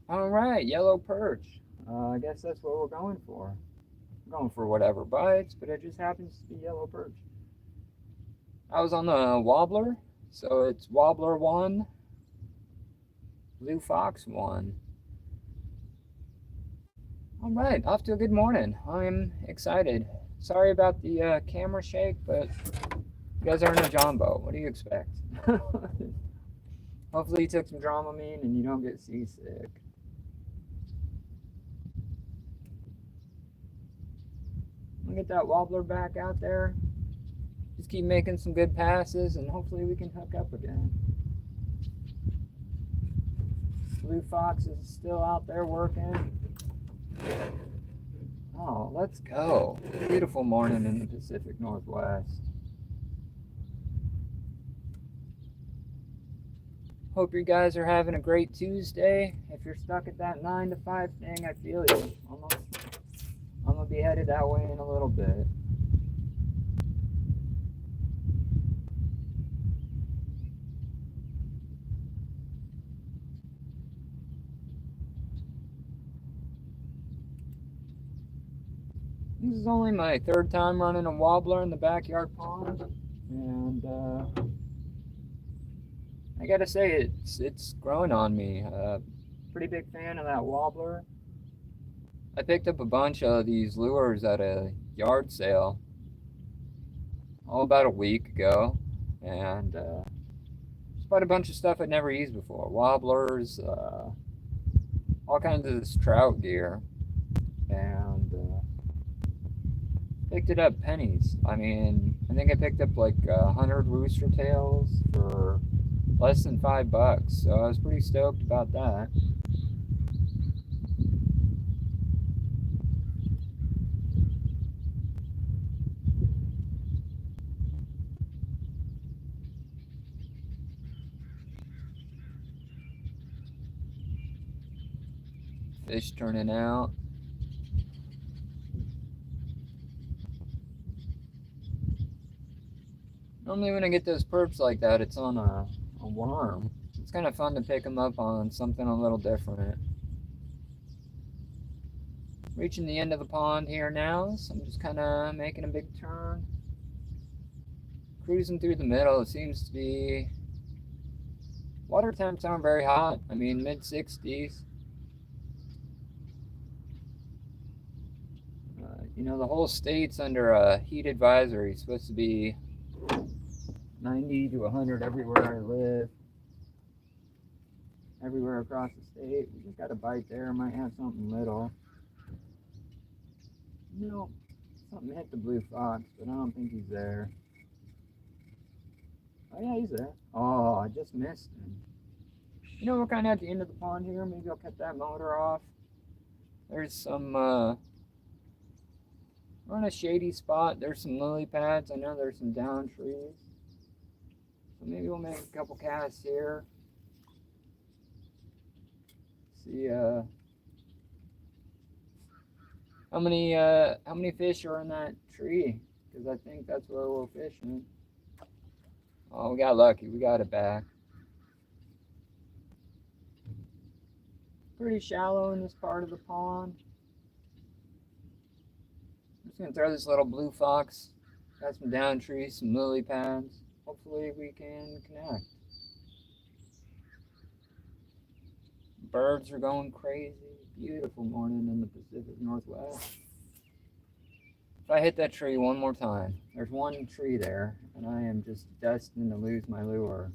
All right, yellow perch. I guess that's what we're going for. We're going for whatever bites, but it just happens to be yellow perch. I was on the wobbler, so it's wobbler 1, blue fox 1. All right, off to a good morning. I'm excited. Sorry about the camera shake, but you guys are in a Jhon boat. What do you expect? Hopefully you took some Dramamine and you don't get seasick. I'm gonna get that wobbler back out there. Just keep making some good passes and hopefully we can hook up again. Blue fox is still out there working. Oh, let's go. Beautiful morning in the Pacific Northwest. Hope you guys are having a great Tuesday. If you're stuck at that 9 to 5 thing, I feel you. I'm gonna be headed that way in a little bit. This is only my 3rd time running a wobbler in the backyard pond, and I gotta say it's growing on me. Pretty big fan of that wobbler. I picked up a bunch of these lures at a yard sale about a week ago, and just bought a bunch of stuff I'd never used before. Wobblers, all kinds of this trout gear, and picked it up pennies. I mean, I think I picked up like 100 rooster tails for less than $5, so I was pretty stoked about that. Fish turning out. Normally when I get those perps like that, it's on a worm. It's kind of fun to pick them up on something a little different. Reaching the end of the pond here now, so I'm just kind of making a big turn. Cruising through the middle, it seems to be... Water temps aren't very hot, I mean mid-60s. You know, the whole state's under a heat advisory. It's supposed to be 90 to 100 everywhere I live. Everywhere across the state. We just got a bite there, might have something little. No, something hit the blue fox, but I don't think he's there. Oh yeah, he's there. Oh, I just missed him. You know, we're kind of at the end of the pond here. Maybe I'll cut that motor off. There's some, we're on a shady spot. There's some lily pads. I know there's some down trees. So maybe we'll make a couple casts here. See, how many fish are in that tree? Because I think that's where we're fishing. Oh, we got lucky. We got it back. Pretty shallow in this part of the pond. I'm just going to throw this little blue fox. Got some down trees, some lily pads. Hopefully we can connect. Birds are going crazy. Beautiful morning in the Pacific Northwest. If I hit that tree one more time, there's one tree there, and I am just destined to lose my lure.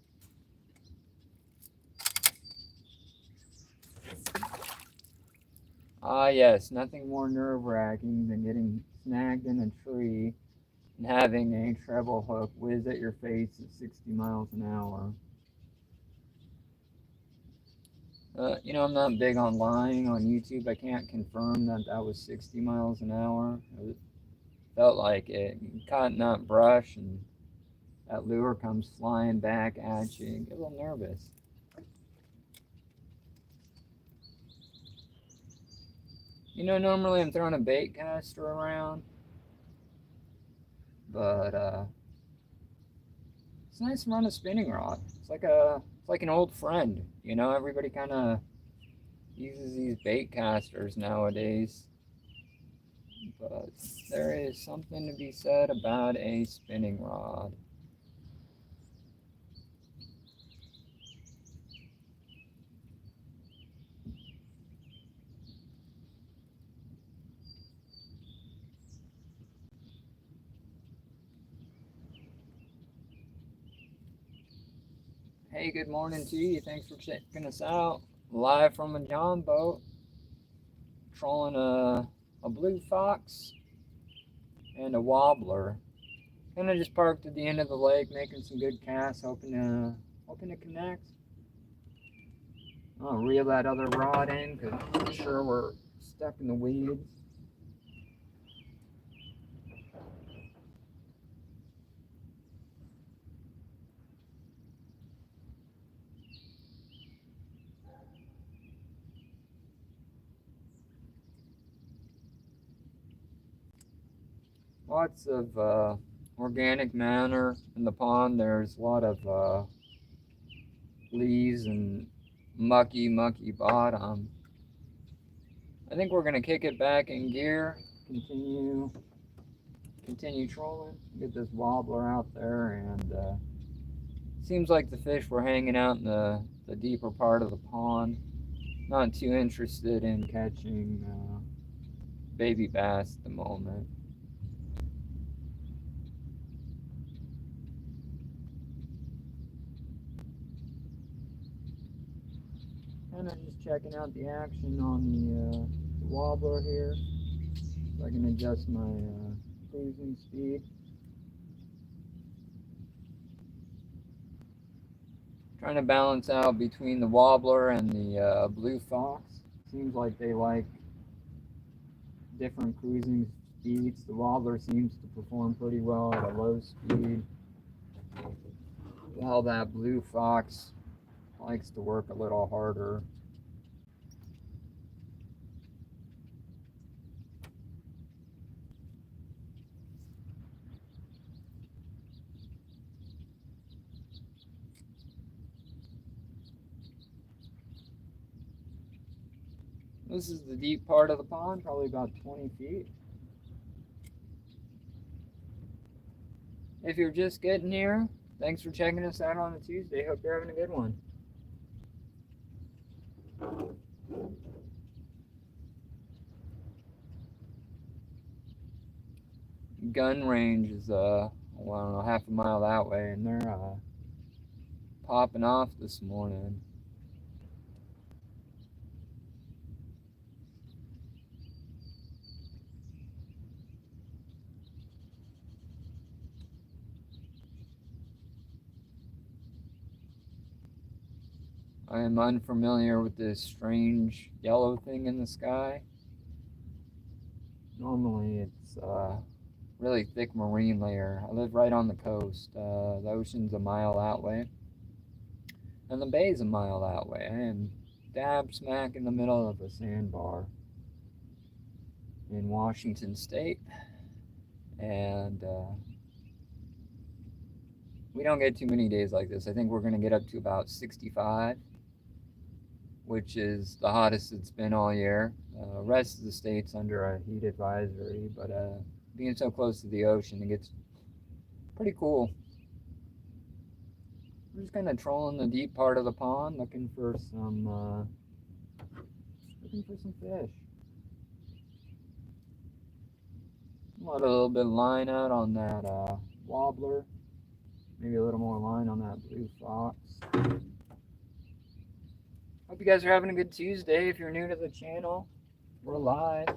Ah yes, nothing more nerve-wracking than getting snagged in a tree and having a treble hook whiz at your face at 60 miles an hour. You know, I'm not big on lying on YouTube. I can't confirm that that was 60 miles an hour. It felt like it. You caught in that brush and that lure comes flying back at you. You get a little nervous. You know, normally I'm throwing a bait caster around, but it's nice to run a spinning rod. It's like an old friend. You know, everybody kind of uses these bait casters nowadays, but there is something to be said about a spinning rod. Hey, good morning to you. Thanks for checking us out. Live from a Jhon boat. Trolling a blue fox and a wobbler. Kind of just parked at the end of the lake, making some good casts, hoping to connect. I'll reel that other rod in because I'm sure we're stuck in the weeds. Lots of organic matter in the pond. There's a lot of leaves and mucky bottom. I think we're gonna kick it back in gear, continue trolling, get this wobbler out there, and seems like the fish were hanging out in the deeper part of the pond. Not too interested in catching baby bass at the moment. Kind of just checking out the action on the wobbler here, so I can adjust my cruising speed. Trying to balance out between the wobbler and the blue fox. Seems like they like different cruising speeds. The wobbler seems to perform pretty well at a low speed, while that blue fox likes to work a little harder. This is the deep part of the pond, probably about 20 feet. If you're just getting here, thanks for checking us out on a Tuesday. Hope you're having a good one. Gun range is, well, I don't know, half a mile that way, and they're popping off this morning. I am unfamiliar with this strange yellow thing in the sky. Normally it's really thick marine layer. I live right on the coast. The ocean's a mile that way, and the bay's a mile that way. I am dab smack in the middle of a sandbar in Washington State, and we don't get too many days like this. I think we're going to get up to about 65, which is the hottest it's been all year. Rest of the state's under a heat advisory, but being so close to the ocean, it gets pretty cool. I'm just kind of trolling the deep part of the pond, looking for some fish. Let a little bit of line out on that wobbler. Maybe a little more line on that blue fox. Hope you guys are having a good Tuesday. If you're new to the channel, we're live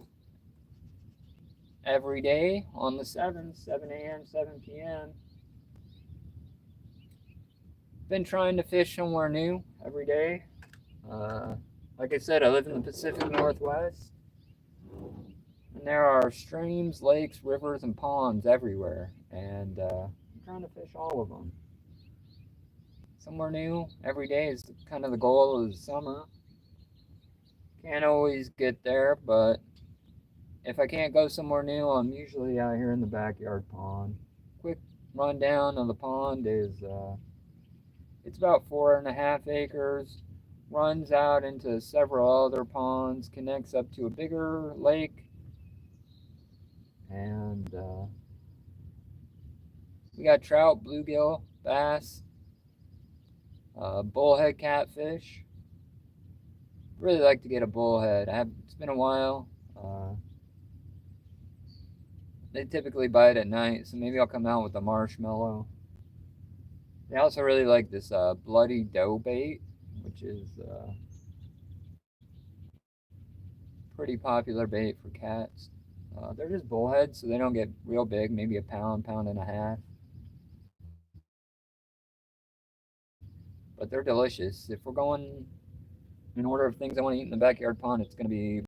every day on the 7th, 7 a.m., 7 p.m. Been trying to fish somewhere new every day. Like I said, I live in the Pacific Northwest, and there are streams, lakes, rivers, and ponds everywhere, and I'm trying to fish all of them. Somewhere new every day is kind of the goal of the summer. Can't always get there, but if I can't go somewhere new, I'm usually out here in the backyard pond. Quick rundown of the pond is it's about 4.5 acres, runs out into several other ponds, connects up to a bigger lake, and we got trout, bluegill, bass, bullhead catfish. Really like to get a bullhead. It's been a while. They typically bite at night, so maybe I'll come out with a marshmallow. They also really like this bloody dough bait, which is pretty popular bait for cats. They're just bullheads, so they don't get real big, maybe a pound, pound and a half. But they're delicious. If we're going in order of things I want to eat in the backyard pond, it's going to be